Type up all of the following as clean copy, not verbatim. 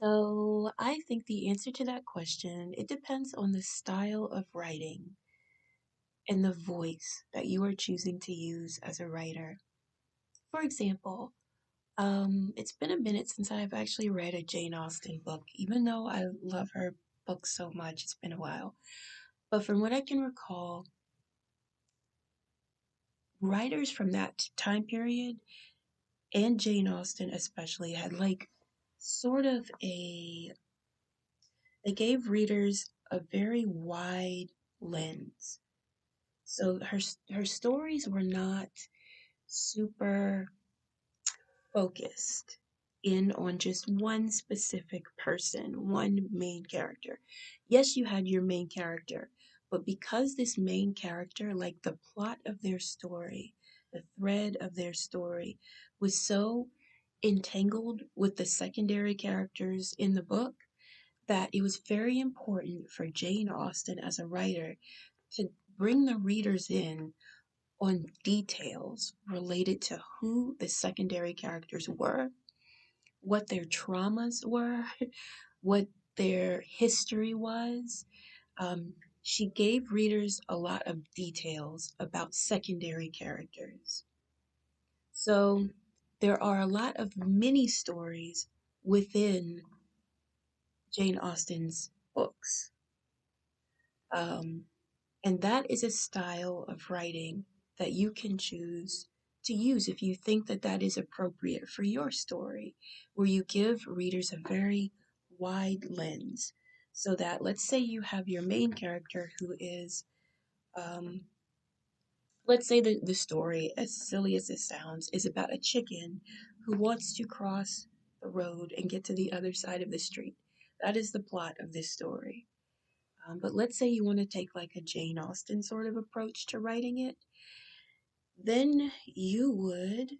So I think the answer to that question, it depends on the style of writing and the voice that you are choosing to use as a writer. For example, it's been a minute since I've actually read a Jane Austen book, even though I love her books so much, it's been a while. But from what I can recall, writers from that time period and Jane Austen especially had like sort of they gave readers a very wide lens. So her stories were not super focused in on just one specific person, one main character. Yes, you had your main character, but because this main character, like the plot of their story, the thread of their story, was so entangled with the secondary characters in the book that it was very important for Jane Austen as a writer to bring the readers in on details related to who the secondary characters were, what their traumas were, what their history was. Um, she gave readers a lot of details about secondary characters. So there are a lot of mini stories within Jane Austen's books. Um, And that is a style of writing that you can choose to use if you think that that is appropriate for your story, where you give readers a very wide lens. So that, let's say you have your main character who is, um, let's say the story, as silly as it sounds, is about a chicken who wants to cross the road and get to the other side of the street. That is the plot of this story. But let's say you want to take like a Jane Austen sort of approach to writing it, then you would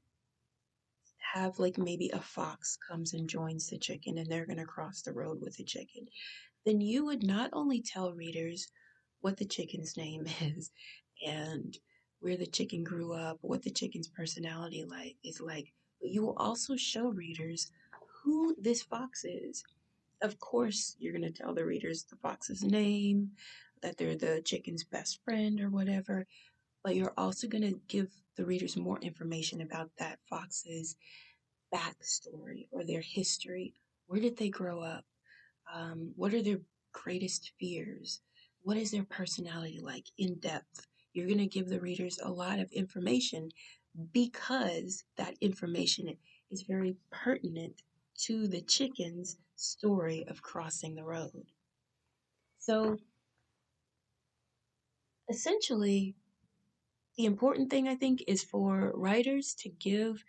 have like maybe a fox comes and joins the chicken and they're going to cross the road with the chicken. Then you would not only tell readers what the chicken's name is and where the chicken grew up, what the chicken's personality is like, but you will also show readers who this fox is. Of course, you're going to tell the readers the fox's name, that they're the chicken's best friend or whatever, but you're also going to give the readers more information about that fox's backstory or their history. Where did they grow up? What are their greatest fears? What is their personality like in depth? You're going to give the readers a lot of information because that information is very pertinent to the chicken's story of crossing the road. So essentially, the important thing I think is for writers to give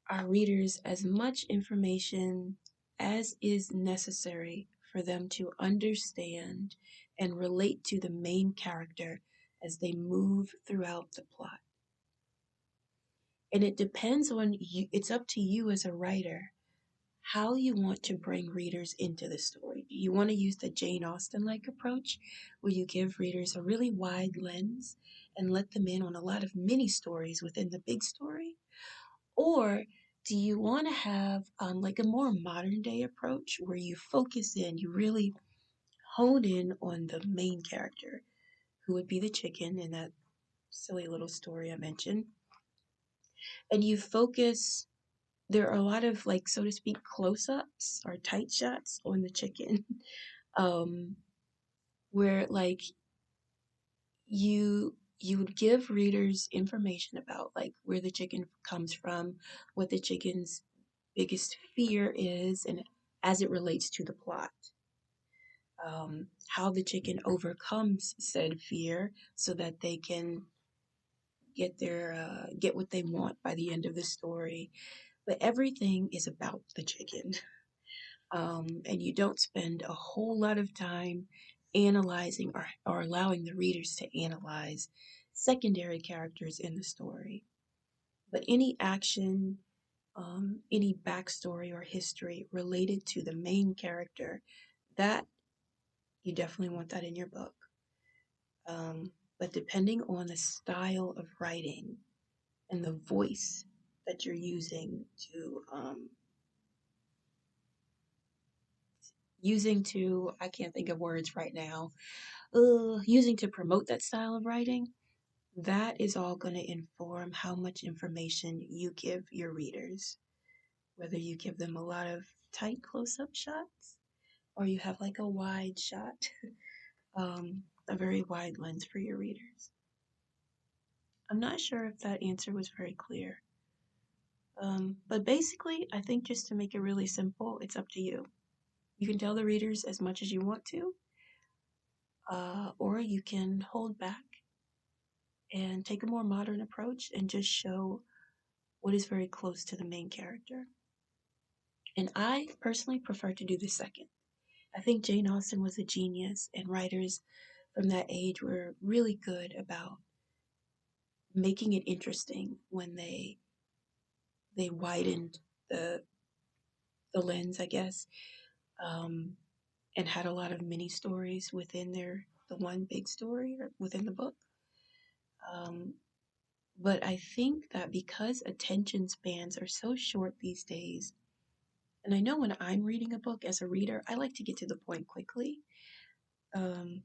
our readers as much information as is necessary for them to understand and relate to the main character as they move throughout the plot. And it depends on you, it's up to you as a writer how you want to bring readers into the story. Do you want to use the Jane Austen like approach, where you give readers a really wide lens and let them in on a lot of mini stories within the big story? Or do you want to have like a more modern day approach where you focus in, you really hone in on the main character, who would be the chicken in that silly little story I mentioned, and you focus there are a lot of like so to speak close-ups or tight shots on the chicken um where like you would give readers information about like where the chicken comes from, what the chicken's biggest fear is and as it relates to the plot, how the chicken overcomes said fear so that they can get what they want by the end of the story, but everything is about the chicken. And you don't spend a whole lot of time analyzing or allowing the readers to analyze secondary characters in the story. But any action, any backstory or history related to the main character, that you definitely want that in your book. But depending on the style of writing and the voice that you're using to I can't think of words right now, using to promote that style of writing, that is all going to inform how much information you give your readers. Whether you give them a lot of tight close up shots or you have like a wide shot, a very wide lens for your readers. I'm not sure if that answer was very clear. But basically, I think just to make it really simple, it's up to you. You can tell the readers as much as you want to, or you can hold back and take a more modern approach and just show what is very close to the main character. And I personally prefer to do the second. I think Jane Austen was a genius, and writers from that age were really good about making it interesting when they widened the the lens, I guess, um, and had a lot of mini stories within the one big story or within the book. Um, but I think that because attention spans are so short these days, and I know when I'm reading a book as a reader, I like to get to the point quickly. Um,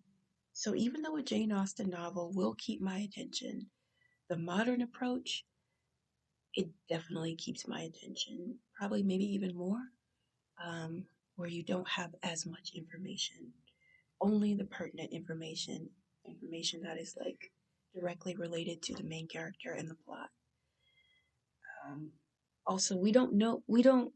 so even though a Jane Austen novel will keep my attention, the modern approach, it definitely keeps my attention, probably maybe even more, um, where you don't have as much information, only the pertinent information that is like directly related to the main character and the plot. Um, Also, we don't,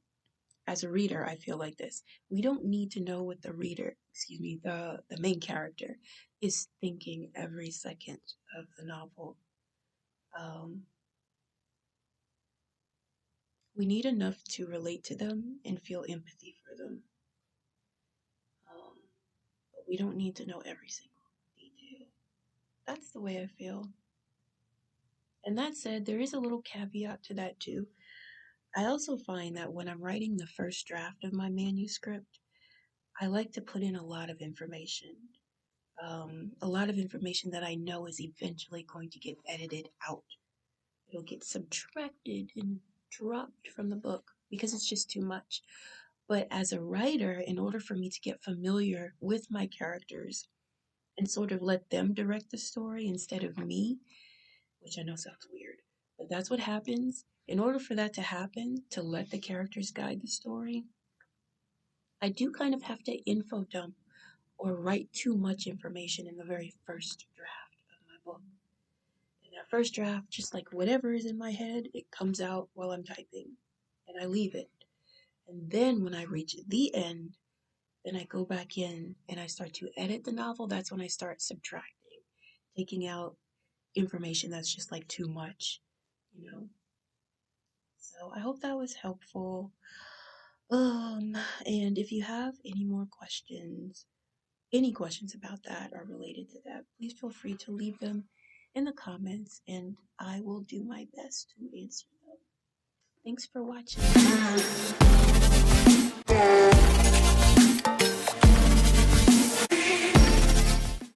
as a reader, I feel like this, we don't need to know what the reader, excuse me, the main character is thinking every second of the novel. Um, we need enough to relate to them and feel empathy for them. Um, but we don't need to know every single detail. That's the way I feel. And that said, there is a little caveat to that too. I also find that when I'm writing the first draft of my manuscript, I like to put in a lot of information. A lot of information that I know is eventually going to get edited out. It'll get subtracted and dropped from the book because it's just too much. But as a writer, in order for me to get familiar with my characters and sort of let them direct the story instead of me, which I know sounds weird, but that's what happens. In order for that to happen, to let the characters guide the story, I do kind of have to info dump or write too much information in the very first draft of my book. In that first draft, just like whatever is in my head, it comes out while I'm typing, and I leave it. And then when I reach the end, then I go back in and I start to edit the novel. That's when I start subtracting, taking out information that's just like too much, you know. So I hope that was helpful. And if you have any questions about that or related to that, please feel free to leave them in the comments and I will do my best to answer them. Thanks for watching.